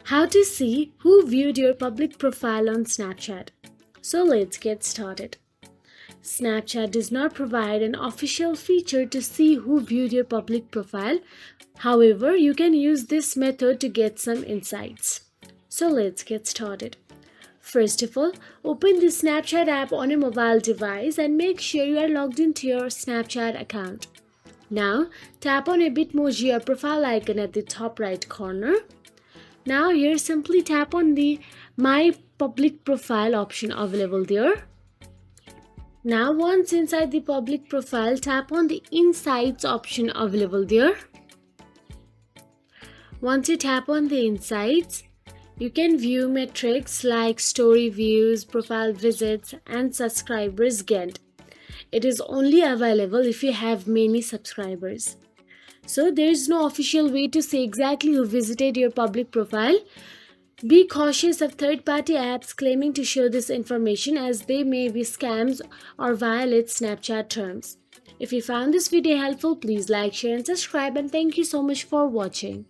How to see who viewed your public profile on Snapchat. So let's get started. Snapchat does not provide an official feature to see who viewed your public profile. However, you can use this method to get some insights. So let's get started. First of all, open the Snapchat app on a mobile device and make sure you are logged into your Snapchat account. Now, tap on a Bitmoji or profile icon at the top right corner. Now here simply tap on the My Public Profile option available there. Now once inside the public profile, tap on the Insights option available there. Once you tap on the Insights, you can view metrics like story views, profile visits, and subscribers gained. It is only available if you have many subscribers. So there is no official way to say exactly who visited your public profile. Be cautious of third-party apps claiming to show this information, as they may be scams or violate Snapchat terms. If you found this video helpful, please like, share and subscribe, and thank you so much for watching.